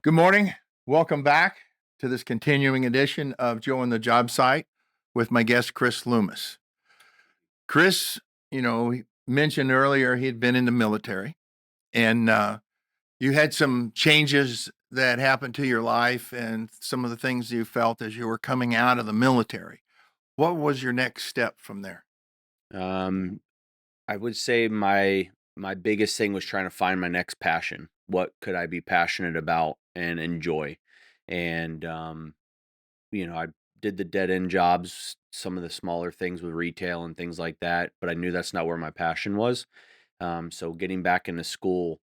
Good morning. Welcome back to this continuing edition of Joe and the Job Site with my guest, Chris Loomis. Chris, he mentioned earlier he had been in the military and you had some changes that happened to your life and some of the things you felt as you were coming out of the military. What was your next step from there? Um, I would say my biggest thing was trying to find my next passion. What could I be passionate about and enjoy? And I did the dead end jobs, some of the smaller things with retail and things like that, but I knew that's not where my passion was. So getting back into school,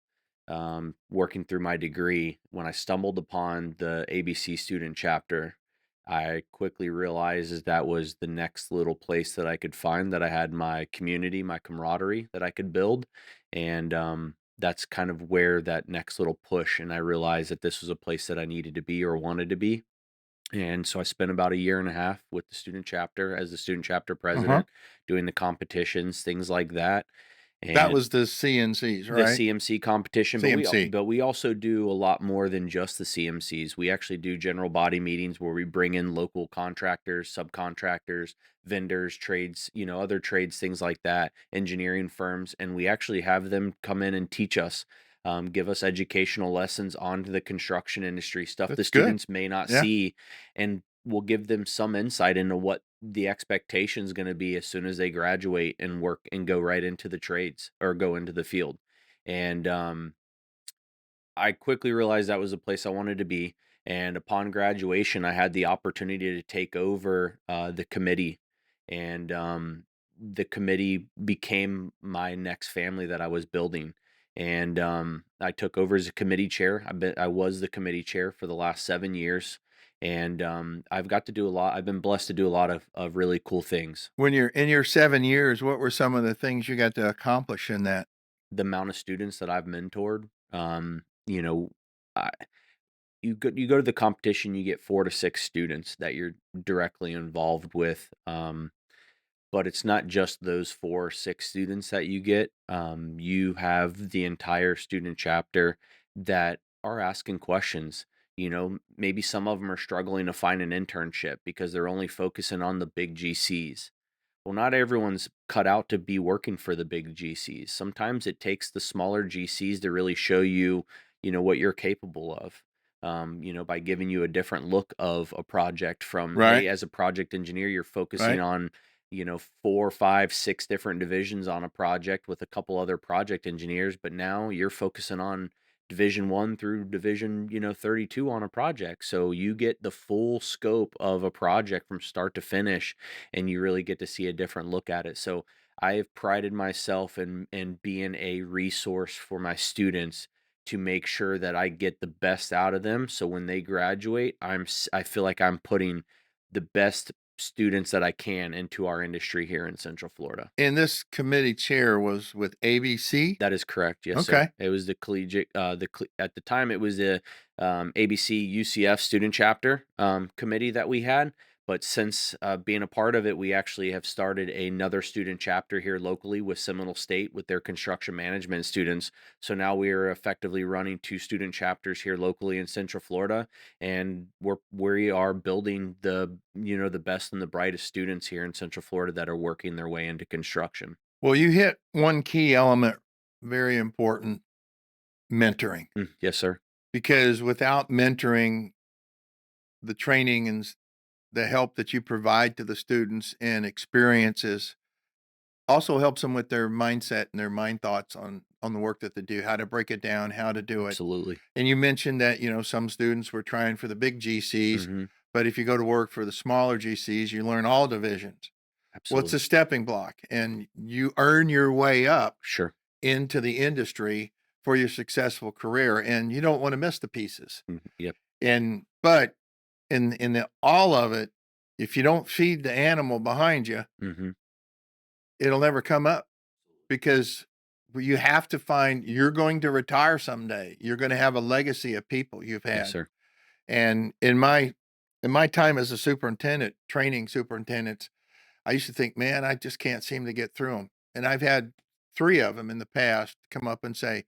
working through my degree, when I stumbled upon the ABC student chapter, I quickly realized that was the next little place that I could find that I had my community, my camaraderie that I could build. And that's kind of where that next little push. And I realized that this was a place that I needed to be or wanted to be. And so I spent about a year and a half with the student chapter as the student chapter Uh-huh. president, doing the competitions, things like that. That And was the CNCs, the right? CMC competition, but CMC. we also do a lot more than just the CMCs. We actually do general body meetings where we bring in local contractors, subcontractors, vendors, trades, other trades, things like that, engineering firms, and we actually have them come in and teach us, give us educational lessons on the construction industry, stuff the That's good. students may not Yeah, see, and we'll give them some insight into what the expectation is going to be as soon as they graduate and work and go right into the trades or go into the field. And I quickly realized that was a place I wanted to be. And upon graduation, I had the opportunity to take over the committee, and the committee became my next family that I was building. And I took over as a committee chair. I was the committee chair for the last 7 years, and I've got to do a lot. I've been blessed to do a lot of really cool things. when you're in your 7 years, what were some of the things you got to accomplish in that? The amount of students that I've mentored, I, you go to the competition, you get 4 to 6 students that you're directly involved with. But it's not just those 4 or 6 students that you get. You have the entire student chapter that are asking questions. Maybe some of them are struggling to find an internship because they're only focusing on the big GCs. Well, not everyone's cut out to be working for the big GCs. Sometimes it takes the smaller GCs to really show you, what you're capable of. By giving you a different look of a project from, Right, hey, as a project engineer, you're focusing right. on, 4, 5, 6 different divisions on a project with a couple other project engineers, but now you're focusing on division 1 through division, 32 on a project. So you get the full scope of a project from start to finish, and you really get to see a different look at it. So I have prided myself in being a resource for my students to make sure that I get the best out of them. So when they graduate, I feel like I'm putting the best students that I can into our industry here in Central Florida. And this committee chair was with ABC? That is correct. Yes, sir. Okay. It was the collegiate, at the time it was the ABC UCF student chapter committee that we had. But since being a part of it, we actually have started another student chapter here locally with Seminole State with their construction management students. So now we are effectively running 2 student chapters here locally in Central Florida, and we are building the best and the brightest students here in Central Florida that are working their way into construction. Well, you hit one key element, very important, mentoring. Yes, sir. Because without mentoring, the training and the help that you provide to the students and experiences also helps them with their mindset and their mind thoughts on the work that they do, how to break it down, how to do it. Absolutely. And you mentioned that, some students were trying for the big GCs, Mhm. but if you go to work for the smaller GCs, you learn all divisions. What's Absolutely. a stepping block? And you earn your way up Sure. into the industry for your successful career, and you don't want to miss the pieces. Mhm. Yep. And but in the all of it, if you don't feed the animal behind you, Mhm. it'll never come up because you have to find you're going to retire someday. You're going to have a legacy of people you've Yes, had. sir. And in my time as a superintendent, training superintendents, I used to think, man, I just can't seem to get through them. And I've had 3 of them in the past come up and say,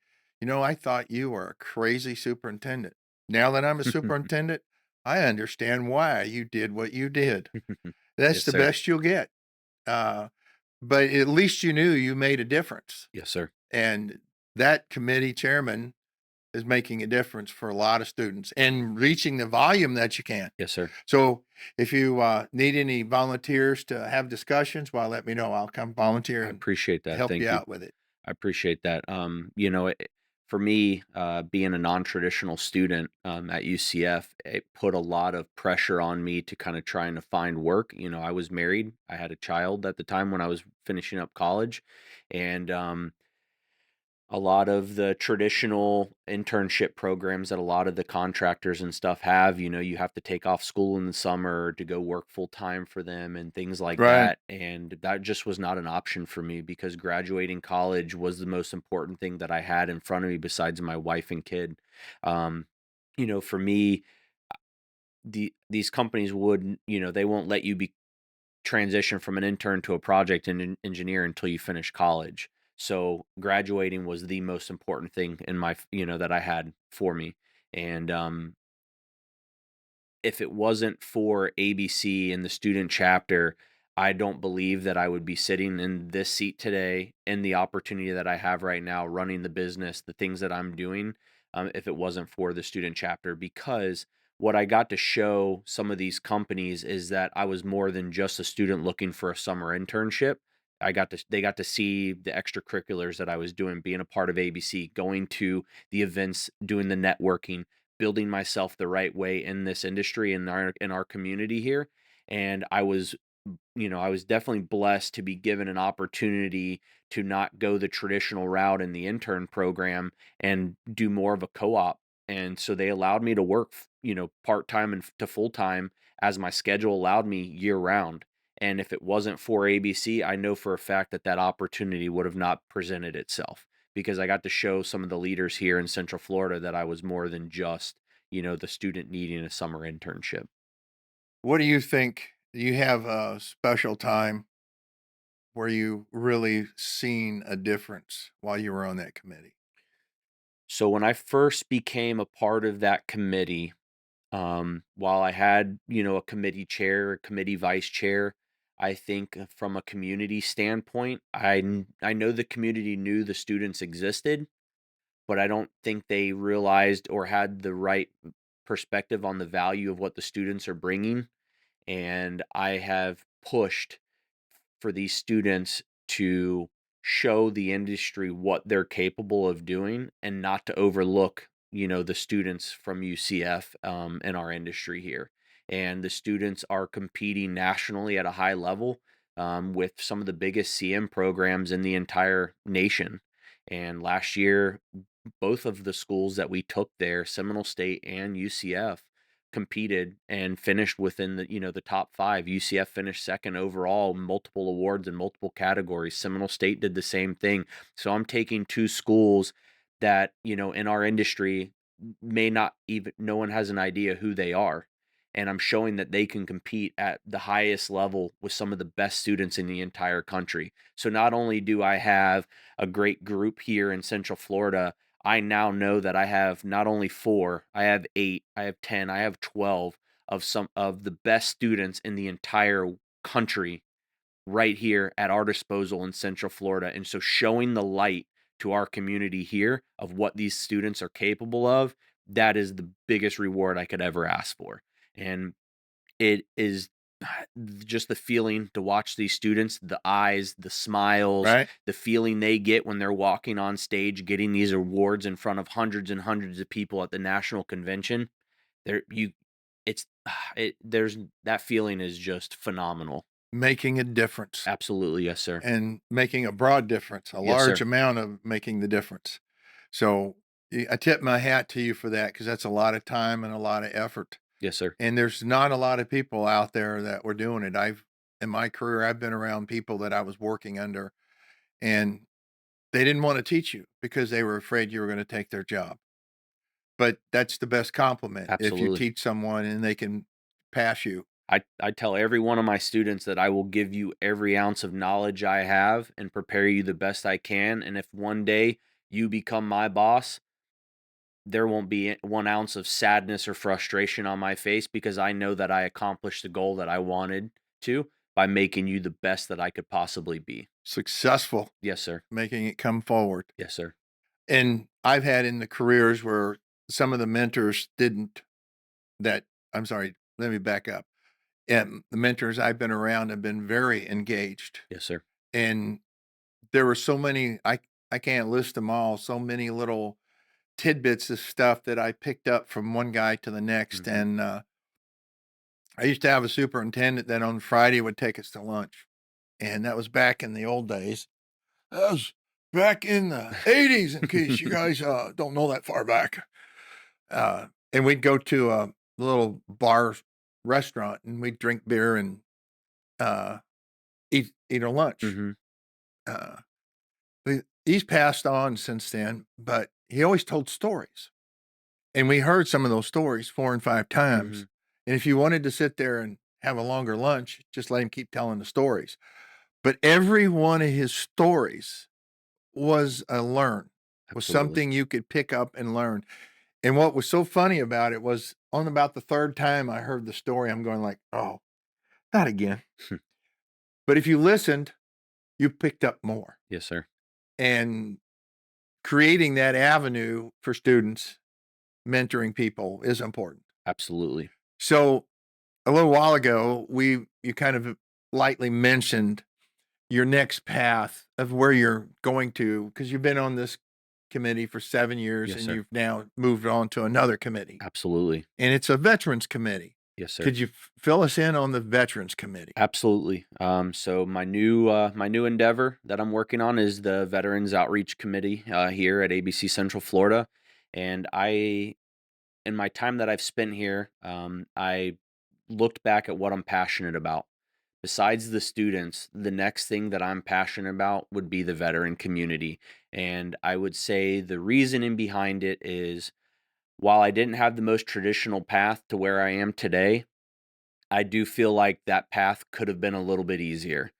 I thought you were a crazy superintendent. Now that I'm a superintendent, I understand why you did what you did. That's Yes, the sir. best you'll get. Uh, but at least you knew you made a difference. Yes, sir. And that committee chairman is making a difference for a lot of students and reaching the volume that you can. Yes, sir. So if you need any volunteers to have discussions, well, let me know. I'll come volunteer I and appreciate that. help you Thank you. out with it. I appreciate that. For me, being a non-traditional student at UCF, it put a lot of pressure on me to kind of trying to find work. I was married. I had a child at the time when I was finishing up college, and a lot of the traditional internship programs that a lot of the contractors and stuff have, you have to take off school in the summer to go work full time for them and things like Right. that. And that just was not an option for me because graduating college was the most important thing that I had in front of me besides my wife and kid. Um, for me, these companies would, they won't let you be transition from an intern to a project engineer until you finish college. So graduating was the most important thing in that I had for me. And if it wasn't for ABC and the student chapter, I don't believe that I would be sitting in this seat today and the opportunity that I have right now running the business, the things that I'm doing, if it wasn't for the student chapter. Because what I got to show some of these companies is that I was more than just a student looking for a summer internship. They got to see the extracurriculars that I was doing, being a part of ABC, going to the events, doing the networking, building myself the right way in this industry in our community here. And I was definitely blessed to be given an opportunity to not go the traditional route in the intern program and do more of a co-op. And so they allowed me to work, part-time and to full-time as my schedule allowed me year round. And if it wasn't for ABC, I know for a fact that that opportunity would have not presented itself because I got to show some of the leaders here in Central Florida that I was more than just, the student needing a summer internship. What do you think? Do you have a special time where you really seen a difference while you were on that committee? So when I first became a part of that committee, while I had, a committee chair, a committee vice chair, I think from a community standpoint, I know the community knew the students existed, but I don't think they realized or had the right perspective on the value of what the students are bringing. And I have pushed for these students to show the industry what they're capable of doing and not to overlook, the students from UCF in our industry here. And the students are competing nationally at a high level with some of the biggest CM programs in the entire nation. And last year, both of the schools that we took there, Seminole State and UCF, competed and finished within the top 5. UCF finished second overall, multiple awards in multiple categories. Seminole State did the same thing. So I'm taking 2 schools that, in our industry may not even no one has an idea who they are. And I'm showing that they can compete at the highest level with some of the best students in the entire country. So not only do I have a great group here in Central Florida, I now know that I have not only 4, I have 8, I have 10, I have 12 of some of the best students in the entire country right here at our disposal in Central Florida. And so showing the light to our community here of what these students are capable of, that is the biggest reward I could ever ask for. And it is just the feeling to watch these students, the eyes, the smiles, Right? the feeling they get when they're walking on stage, getting these awards in front of hundreds and hundreds of people at the national convention. There you it's there's that feeling is just phenomenal. Making a difference Absolutely, yes, sir. and making a broad difference, a Yes, large sir. amount of making the difference. So I tip my hat to you for that because that's a lot of time and a lot of effort. Yes, sir. And there's not a lot of people out there that were doing it. In my career, I've been around people that I was working under and they didn't want to teach you because they were afraid you were going to take their job. But that's the best compliment if you Absolutely. teach someone and they can pass you. I tell every one of my students that I will give you every ounce of knowledge I have and prepare you the best I can. And if one day you become my boss, there won't be 1 ounce of sadness or frustration on my face because I know that I accomplished the goal that I wanted to by making you the best that I could possibly be. Successful, Yes, sir. making it come forward. Yes, sir. And I've had in the careers where some of the mentors didn't that I'm sorry, let me back up. And the mentors I've been around have been very engaged. Yes, sir. And there were so many, I can't list them all, so many little tidbits of stuff that I picked up from one guy to the next. Mhm. And I used to have a superintendent that on Friday would take us to lunch. And that was back in the old days. That was back in the 80s, in case you guys don't know that far back. And we'd go to a little bar restaurant and we'd drink beer and uh, eat our lunch. Mhm. Uh, he's passed on since then, but he always told stories. And we heard some of those stories 4 and 5 times. Mhm. And if you wanted to sit there and have a longer lunch, just let him keep telling the stories. But every one of his stories was a learn, was Absolutely. something you could pick up and learn. And what was so funny about it was on about the 3rd time I heard the story, I'm going like, "Oh, not again." But if you listened, you picked up more. Yes, sir. And creating that avenue for students, mentoring people is important. Absolutely. So a little while ago, you kind of lightly mentioned your next path of where you're going to, because you've been on this committee for 7 years Yes, and sir. you've now moved on to another committee, Absolutely. and it's a veterans committee. Yes, sir. Could you fill us in on the veterans committee? Absolutely. So my new endeavor that I'm working on is the Veterans Outreach Committee here at ABC Central Florida, and in my time that I've spent here, I looked back at what I'm passionate about. Besides the students, the next thing that I'm passionate about would be the veteran community, and I would say the reasoning behind it is while I didn't have the most traditional path to where I am today. I do feel like that path could have been a little bit easier.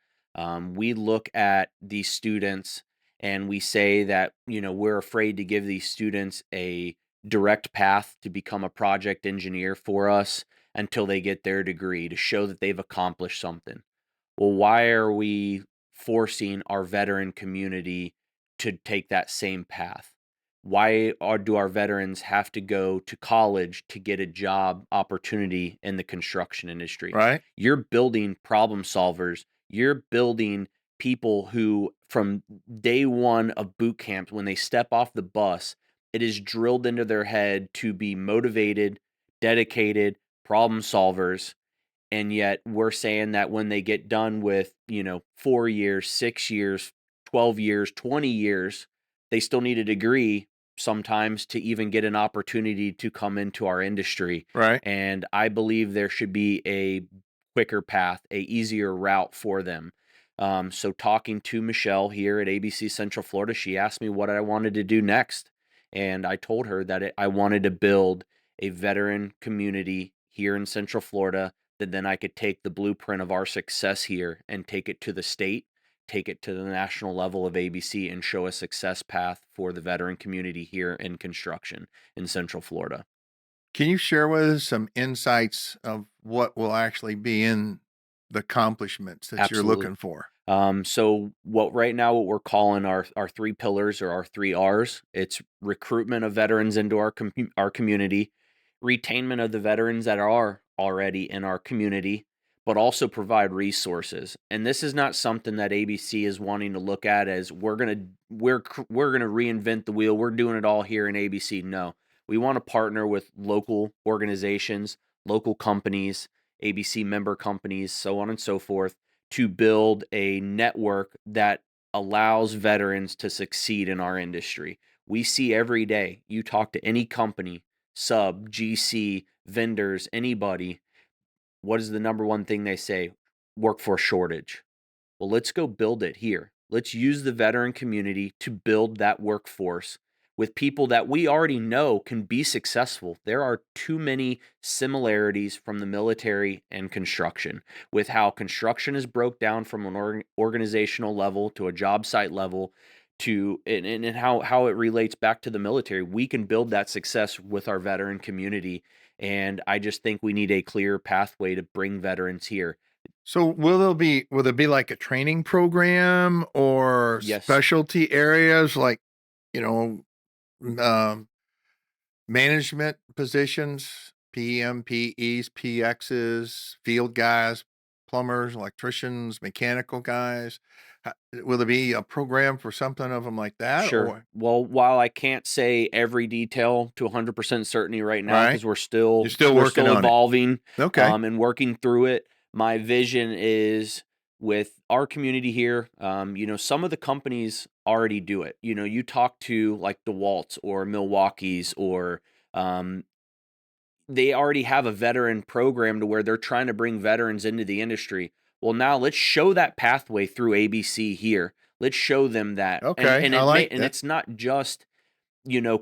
We look at these students and we say that, we're afraid to give these students a direct path to become a project engineer for us until they get their degree to show that they've accomplished something. Well, why are we forcing our veteran community to take that same path? Do our veterans have to go to college to get a job opportunity in the construction industry? Right? You're building problem solvers. You're building people who, from day one of boot camp, when they step off the bus, it is drilled into their head to be motivated, dedicated problem solvers, and yet we're saying that when they get done with 4 years, 6 years, 12 years, 20 years, they still need a degree sometimes to even get an opportunity to come into our industry. Right? And I believe there should be a quicker path, a easier route for them. So talking to Michelle here at ABC Central Florida, she asked me what I wanted to do next, and I told her that I wanted to build a veteran community here in Central Florida, that then I could take the blueprint of our success here and take it to the state, take it to the national level of ABC, and show a success path for the veteran community here in construction in Central Florida. Can you share with us some insights of what will actually be in the accomplishments that you're Absolutely. looking for? So what we're calling our 3 pillars or our 3 R's. It's recruitment of veterans into our community, retainment of the veterans that are already in our community, but also provide resources. And this is not something that ABC is wanting to look at as we're gonna reinvent the wheel. We're doing it all here in ABC. No, we want to partner with local organizations, local companies, ABC member companies, so on and so forth, to build a network that allows veterans to succeed in our industry. We see every day, you talk to any company, sub, GC, vendors, anybody, what is the number one thing they say? Workforce shortage. Well, let's go build it here. Let's use the veteran community to build that workforce with people that we already know can be successful. There are too many similarities from the military and construction, with how construction is broke down from an organizational level to a job site level to and how it relates back to the military. We can build that success with our veteran community, and I just think we need a clear pathway to bring veterans here. So will there be like a training program or Yes, specialty areas like, you know, um, management positions, PM, PEs, PXs, field guys, plumbers, electricians, mechanical guys? Will there be a program for something of them like that sure. or Well, while I can't say every detail to 100% certainty right now, right? because You're still we're working still on it. evolving, Okay. and working through it. My vision is with our community here. Some of the companies already do it. You talk to like DeWalt's or Milwaukee's or um, they already have a veteran program to where they're trying to bring veterans into the industry. Well, now let's show that pathway through ABC here. Let's show them that. And Okay. and I it may like and that. it's not just,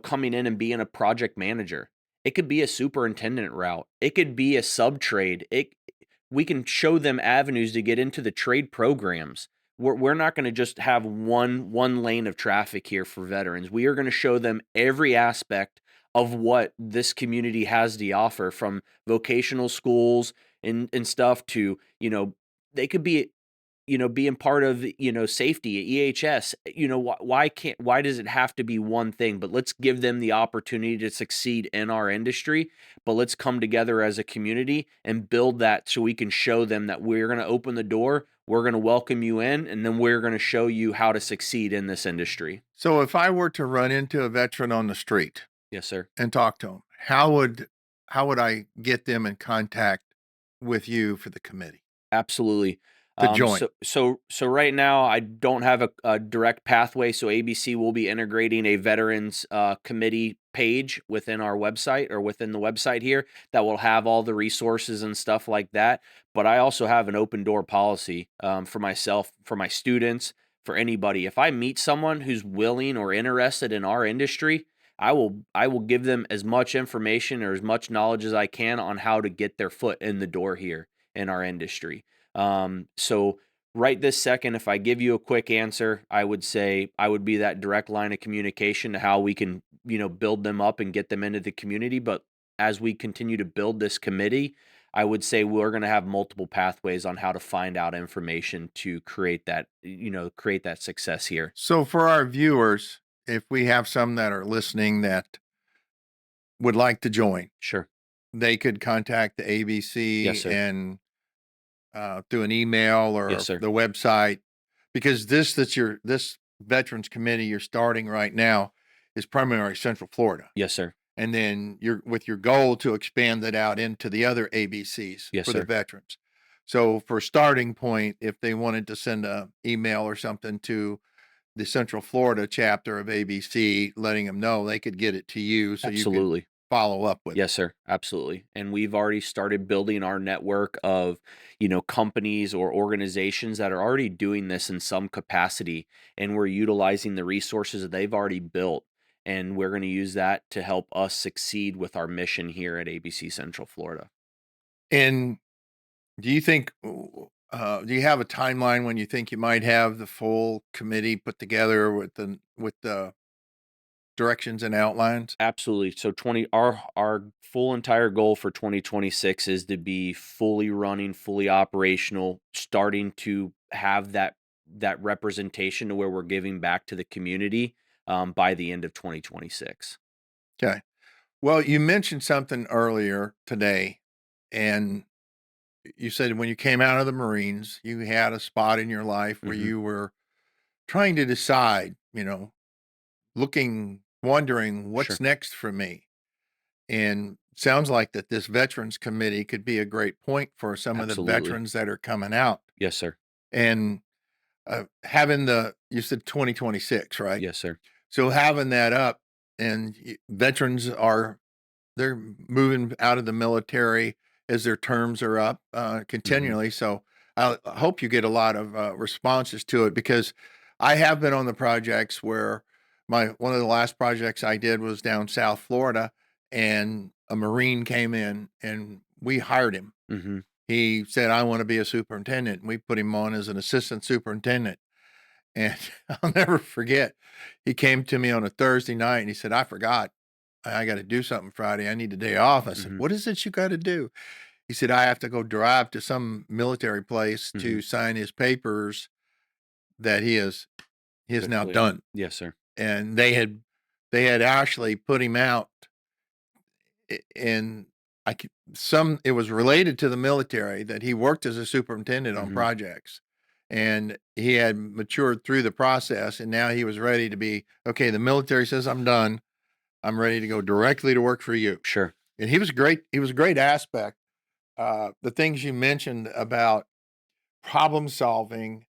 coming in and being a project manager. It could be a superintendent route. It could be a sub trade. It We can show them avenues to get into the trade programs. We're not going to just have one lane of traffic here for veterans. We are going to show them every aspect of what this community has to offer, from vocational schools and stuff to, they could be, being part of, safety at EHS. Why does it have to be one thing? But let's give them the opportunity to succeed in our industry. But let's come together as a community and build that so we can show them that we're going to open the door, we're going to welcome you in, and then we're going to show you how to succeed in this industry. So if I were to run into a veteran on the street Yes, sir. and talk to them, how would I get them in contact with you for the committee Absolutely. to Um, join? so so right now I don't have a direct pathway. So ABC will be integrating a veterans committee page within our website, or within the website here, that will have all the resources and stuff like that. But I also have an open door policy, for myself, for my students, for anybody. If I meet someone who's willing or interested in our industry, I will give them as much information or as much knowledge as I can on how to get their foot in the door here in our industry. So right this second, if I give you a quick answer, I would say I would be that direct line of communication to how we can, build them up and get them into the community. But as we continue to build this committee, I would say we're going to have multiple pathways on how to find out information to create that success here. So for our viewers, if we have some that are listening that would like to join, Sure. they could contact the Yes, ABC sir. and through an email Yes, or sir. the website, because this veterans committee you're starting right now is primarily Central Florida. Yes, sir. And then you're with your goal to expand that out into the other ABCs Yes, for the sir. veterans. So for starting point, if they wanted to send a email or something to the Central Florida chapter of ABC, letting them know, they could get it to you so you could Absolutely. follow up with Yes, sir. Absolutely. And we've already started building our network of, companies or organizations that are already doing this in some capacity. And we're utilizing the resources that they've already built. And we're going to use that to help us succeed with our mission here at ABC Central Florida. it. And do you think, do you have a timeline when you think you might have the full committee put together with the directions and outlines? Absolutely. So 20 our full entire goal for 2026 is to be fully running, fully operational, starting to have that representation to where we're giving back to the community, by the end of 2026. Okay. Well, you mentioned something earlier today, and you said when you came out of the Marines, you had a spot in your life where Mhm. you were trying to decide, wondering what's Sure. next for me. And sounds like that this veterans committee could be a great point for some of the Absolutely. veterans that are coming out. Yes, sir. And you said 2026, right? Yes, sir. So having that up, and veterans they're moving out of the military as their terms are up Mhm. continually. So I hope you get a lot of responses to it, because I have been on the projects where one of the last projects I did was down South Florida, and a Marine came in and we hired him. Mhm. He said, "I want to be a superintendent." And we put him on as an assistant superintendent. And I'll never forget, he came to me on a Thursday night and he said, "I forgot. I gotta do something Friday. I need a day off." I said, Mhm. "What is it you gotta do?" He said, "I have to go drive to some military place to Mhm. sign his papers that he is now Officially. done." Yes, sir. And they had actually put him out in I could some it was related to the military that he worked as a superintendent on Mhm. projects, and he had matured through the process, and now he was ready to be, "Okay, the military says I'm done. I'm ready to go directly to work for you." Sure. And he was a great aspect. The things you mentioned about problem solving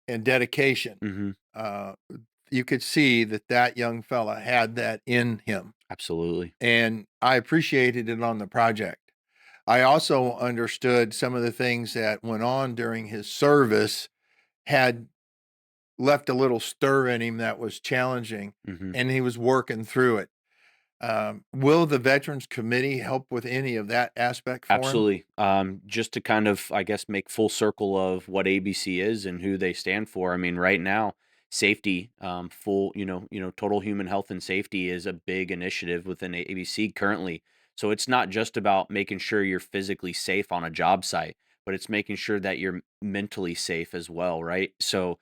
and dedication, Mhm. uh, you could see that that young fella had that in him, Absolutely. and I appreciated it on the project. I also understood some of the things that went on during his service had left a little stir in him that was challenging, Mhm. and he was working through it. Will the Veterans Committee help with any of that aspect for him? Absolutely. Just to kind of, I guess, make full circle of what ABC is and who they stand for. I mean, right now, safety, full, total human health and safety is a big initiative within ABC currently. So it's not just about making sure you're physically safe on a job site, but it's making sure that you're mentally safe as well, right? So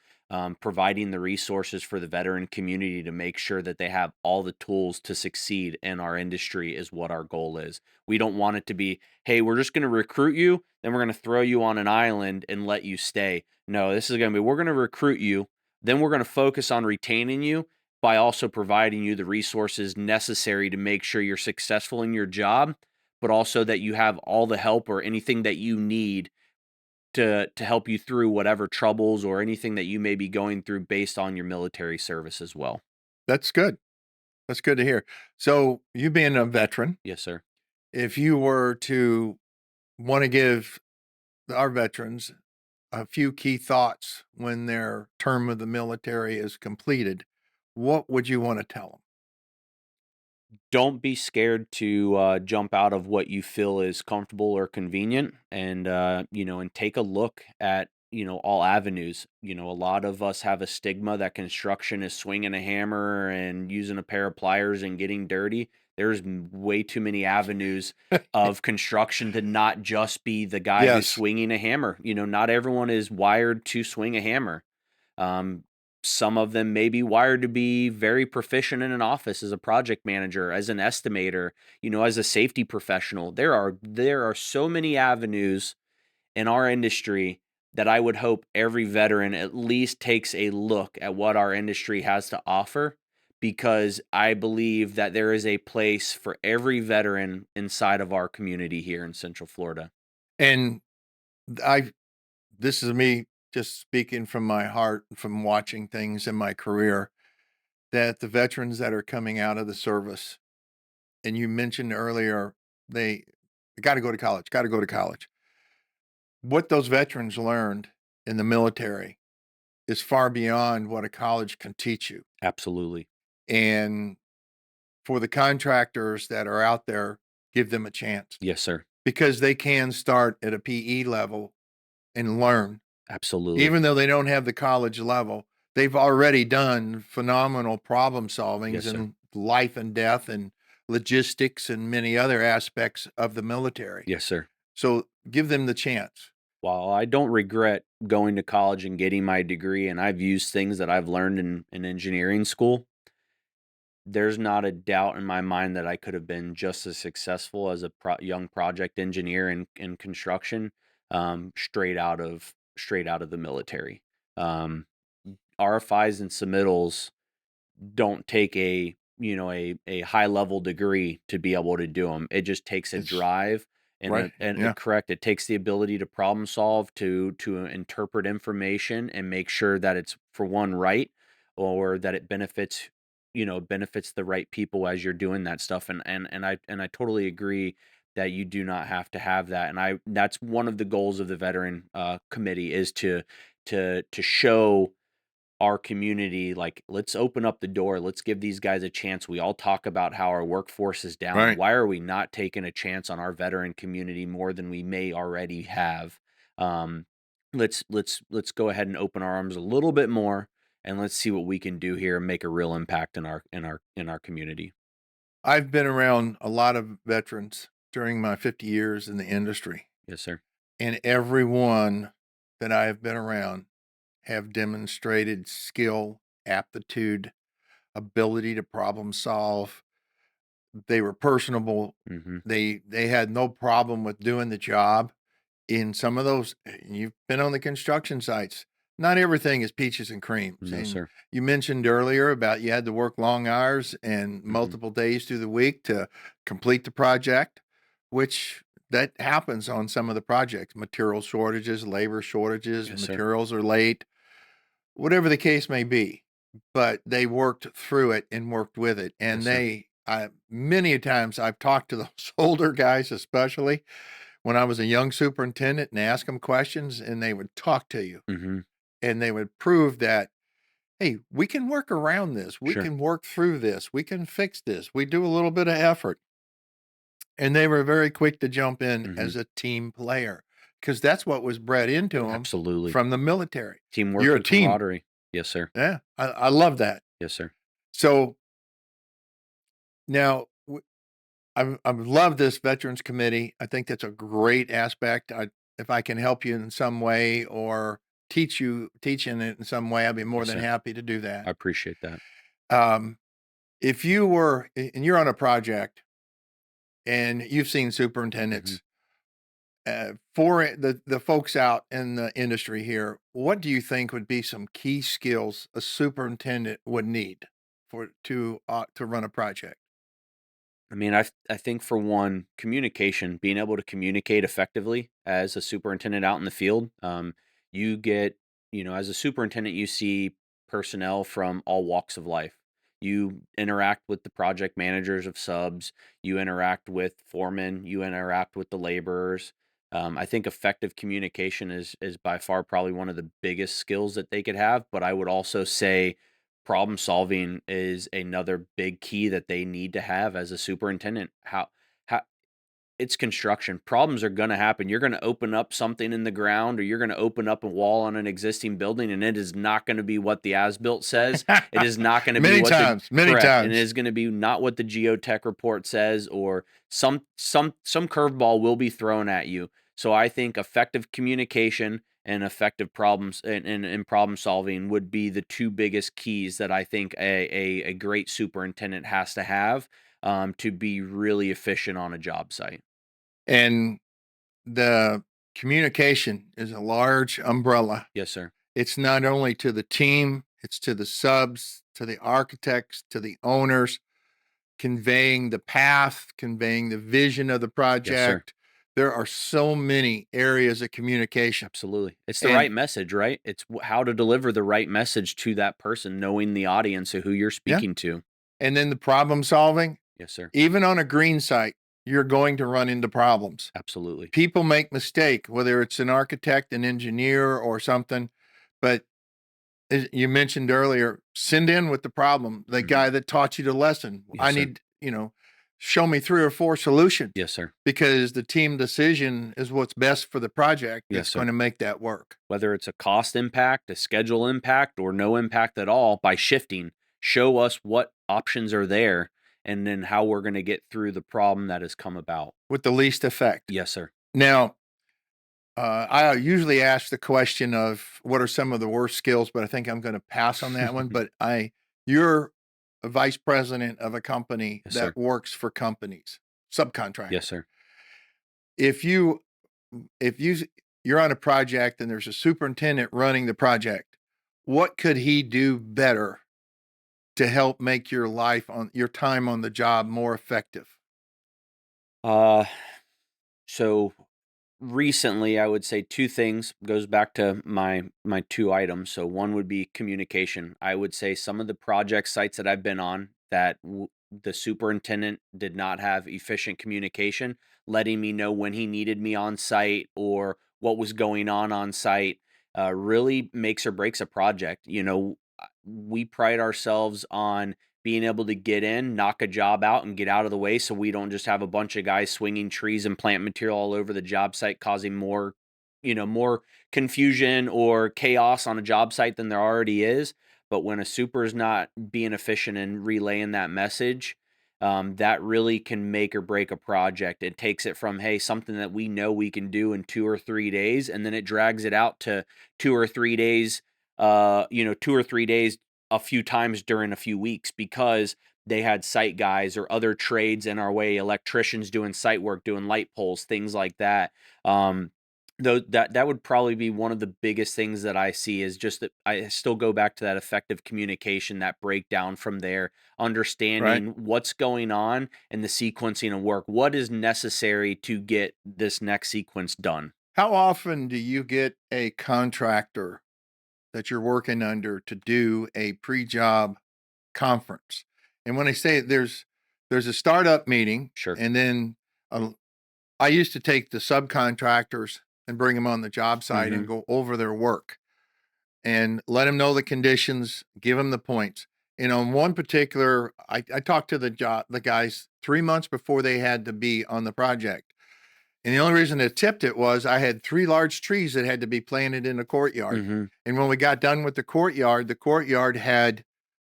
providing the resources for the veteran community to make sure that they have all the tools to succeed in our industry is what our goal is. We don't want it to be, hey, we're just going to recruit you, then we're going to throw you on an island and let you stay. No, this is going to be, we're going to recruit you, then we're going to focus on retaining you by also providing you the resources necessary to make sure you're successful in your job, but also that you have all the help or anything that you need to help you through whatever troubles or anything that you may be going through based on your military service as well. That's good. That's good to hear. So, you being a veteran, Yes, sir. if you were to want to give our veterans a few key thoughts when their term of the military is completed, what would you want to tell them? Don't be scared to jump out of what you feel is comfortable or convenient, and and take a look at all avenues. A lot of us have a stigma that construction is swinging a hammer and using a pair of pliers and getting dirty. There's way too many avenues of construction to not just be the guy who's Yes. swinging a hammer. Not everyone is wired to swing a hammer. um, some of them may be wired to be very proficient in an office as a project manager, as an estimator, as a safety professional. There are so many avenues in our industry that I would hope every veteran at least takes a look at what our industry has to offer, because I believe that there is a place for every veteran inside of our community here in Central Florida. And I this is me just speaking from my heart from watching things in my career that the veterans that are coming out of the service, and you mentioned earlier, they got to go to college, got to go to college. What those veterans learned in the military is far beyond what a college can teach you. Absolutely. And for the contractors that are out there, give them a chance Yes, sir. because they can start at a PE level and learn. Absolutely. Even though they don't have the college level, they've already done phenomenal problem solvings Yes, sir. in life and death and logistics and many other aspects of the military. Yes, sir. So give them the chance. While I don't regret going to college and getting my degree, and I've used things that I've learned in engineering school, there's not a doubt in my mind that I could have been just as successful as a young project engineer in construction, straight out of the military. Um, RFIs and submittals don't take a high level degree to be able to do them. It just takes a It's drive and right. Yeah. correct. It takes the ability to problem solve, to interpret information and make sure that it's for one right, or that it benefits the right people as you're doing that stuff. And I totally agree that you do not have to have that. And that's one of the goals of the veteran committee is to show our community, like, let's open up the door, let's give these guys a chance. We all talk about how our workforce is down. Right. Why are we not taking a chance on our veteran community more than we may already have? um, let's go ahead and open our arms a little bit more and let's see what we can do here and make a real impact in our community. I've been around a lot of veterans during my 50 years in the industry, Yes, sir. and everyone that I have been around have demonstrated skill, aptitude, ability to problem solve. They were personable. Hmm. They had no problem with doing the job. In some of those, you've been on the construction sites. Not everything is peaches and creams. No, And sir. you mentioned earlier about you had to work long hours and Hmm. multiple days through the week to complete the project, which that happens on some of the projects. Material shortages, labor shortages, Yes, sir. materials are late, whatever the case may be. But they worked through it and worked with it. Yes, And sir. many a times I've talked to those older guys, especially when I was a young superintendent, and ask them questions, and they would talk to you Hmm. and they would prove that, hey, we can work around this. We Sure. can work through this. We can fix this. We do a little bit of effort. And they were very quick to jump in Hmm. as a team player because that's what was bred into them Absolutely. from the military. Teamwork You're a and team. camaraderie. Yes, sir. Yeah. I love that. Yes, sir. So now I've loved this veterans committee. I think that's a great aspect. If I can help you in some way or teach in it in some way, I'd be more Yes, than sir. happy to do that. I appreciate that. Um, if you were and you're on a project and you've seen Hmm. superintendents, for the folks out in the industry here, what do you think would be some key skills a superintendent would need to run a project? I mean, I think for one, communication, being able to communicate effectively as a superintendent out in the field. You get, as a superintendent, you see personnel from all walks of life. You interact with the project managers of subs. You interact with foremen. You interact with the laborers. I think effective communication is by far probably one of the biggest skills that they could have. But I would also say problem solving is another big key that they need to have as a superintendent. How it's construction. Problems are going to happen. You're going to open up something in the ground or you're going to open up a wall on an existing building and it is not going to be what the as-built says. It is not going to be Many what the times, many correct and it times. is going to be not what the geotech report says or some curveball will be thrown at you. So I think effective communication and effective problems and problem solving would be the two biggest keys that I think a great superintendent has to have to be really efficient on a job site. And the communication is a large umbrella. Yes, sir. It's not only to the team, it's to the subs, to the architects, to the owners, conveying the path, conveying the vision of the Yes, sir. project. There are so many areas of communication. Absolutely. It's the And right message, right? It's how to deliver the right message to that person, knowing the audience of who you're yeah, speaking to. and then the problem solving, Yes, sir. even on a green site, you're going to run into problems. Absolutely. People make mistake, whether it's an architect, an engineer, or something. But as you mentioned earlier, send in with the problem. The Hmm. guy that taught you the lesson. Yes, I sir. need, show me 3 or 4 solutions Yes, sir. because the team decision is what's best for the project Yes, that's sir. going to make that work. Whether it's a cost impact, a schedule impact, or no impact at all, by shifting, show us what options are there and then how we're going to get through the problem that has come about. With the least effect. Yes, sir. Now, I usually ask the question of what are some of the worst skills, but I think I'm going to pass on that one. But you're a vice president of a company Yes, sir. that works for companies, subcontractor. Yes, sir. If you, you're on a project and there's a superintendent running the project, what could he do better to help make your time on the job more effective? Uh, so recently I would say two things goes back to my two items. So one would be communication. I would say some of the project sites that I've been on that the superintendent did not have efficient communication, letting me know when he needed me on site or what was going on site, really makes or breaks a project. We pride ourselves on being able to get in, knock a job out, and get out of the way so we don't just have a bunch of guys swinging trees and plant material all over the job site, causing more confusion or chaos on a job site than there already is. But when a super is not being efficient in relaying that message, that really can make or break a project. It takes it from, hey, something that we know we can do in 2 or 3 days, and then it drags it out to 2 or 3 days, 2 or 3 days a few times during a few weeks because they had site guys or other trades in our way, electricians doing site work, doing light poles, things like that. Um, though that would probably be one of the biggest things that I see is just that I still go back to that effective communication, that breakdown from there, Right. understanding what's going on and the sequencing of work. What is necessary to get this next sequence done? How often do you get a contractor that you're working under to do a pre-job conference? And when I say there's a startup meeting, Sure. and then uh, I used to take the subcontractors and bring them on the job site and Hmm. go over their work and let them know the conditions, give them the points. And on one particular, I talked to the guys 3 months before they had to be on the project. And the only reason it tipped it was I had 3 large trees that had to be planted in the courtyard. Hmm. And when we got done with the courtyard had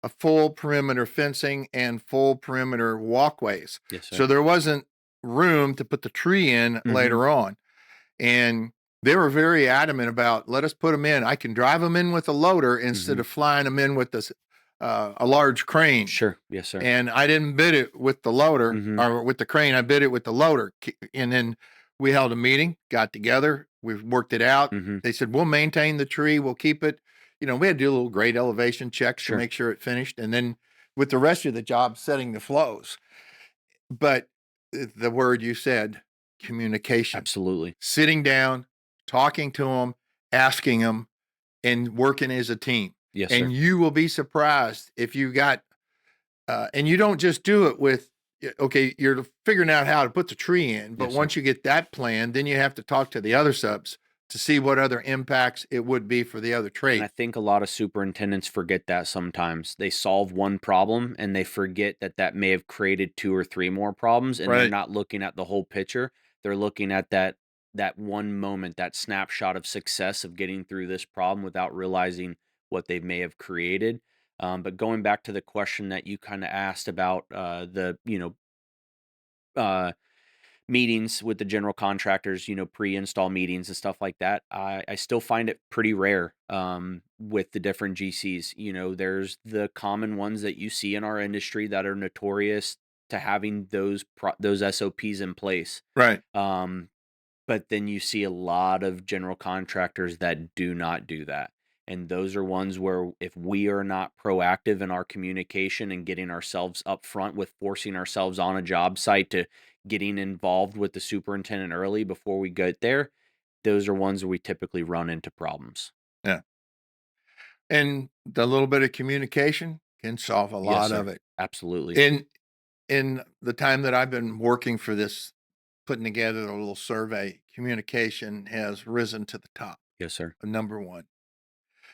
a full perimeter fencing and full perimeter walkways. Yes, sir. So there wasn't room to put the tree in Hmm. later on. And they were very adamant about, let us put them in. I can drive them in with a loader instead Hmm. of flying them in with a large crane. Sure. Yes, sir. And I didn't bid it with the loader Hmm. or with the crane. I bid it with the loader. And then we held a meeting, got together, we worked it out. Hmm. They said, we'll maintain the tree, we'll keep it. We had to do a little grade elevation checks to Sure. make sure it finished. And then with the rest of the job, setting the flows. But the word you said, communication, Absolutely. sitting down, talking to them, asking them, and working as a team. Yes, sir. And you will be surprised if you got and you don't just do it with, okay, you're figuring out how to put the tree in, but Yes, sir. once you get that plan, then you have to talk to the other subs to see what other impacts it would be for the other And I trade. think a lot of superintendents forget that sometimes. They solve one problem and they forget that that may have created 2 or 3 more problems, and they're Right. not looking at the whole picture. They're looking at that one moment, that snapshot of success of getting through this problem without realizing what they may have created. But going back to the question that you kinda asked about, uh meetings with the general contractors, pre-install meetings and stuff like that. I still find it pretty rare with the different GCs. There's the common ones that you see in our industry that are notorious to having those SOPs in place. Right. Um, but then you see a lot of general contractors that do not do that. And those are ones where if we are not proactive in our communication and getting ourselves up front with forcing ourselves on a job site to getting involved with the superintendent early before we get there, those are ones where we typically run into problems. Yeah. And the little bit of communication can solve a Yes, lot of sir. it. Absolutely. In the time that I've been working for this, putting together a little survey, communication has risen to the top, Yes, sir. number one.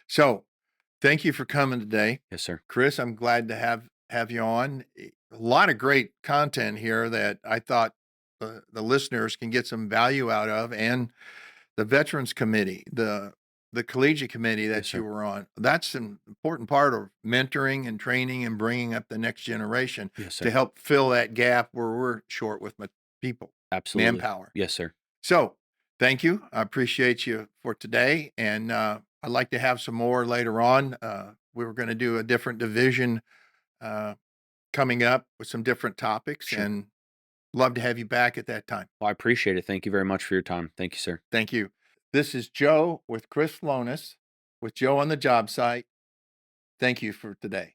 So thank you for coming today. Yes, sir. Chris, I'm glad to have you on. A lot of great content here that I thought the listeners can get some value out of, and the Veterans Committee, the collegiate committee Yes, that you sir. were on. That's an important part of mentoring and training and bringing up the next generation Yes, to sir. help fill that gap where we're short with people, Absolutely. manpower. Yes, sir. So thank you. I appreciate you for today. And I'd like to have some more later on. We were going to do a different division uh, coming up with some different topics, Sure. and love to have you back at that time. Well, I appreciate it. Thank you very much for your time. Thank you, sir. Thank you. This is Joe with Chris Lonas with Joe on the Job Site. Thank you for today.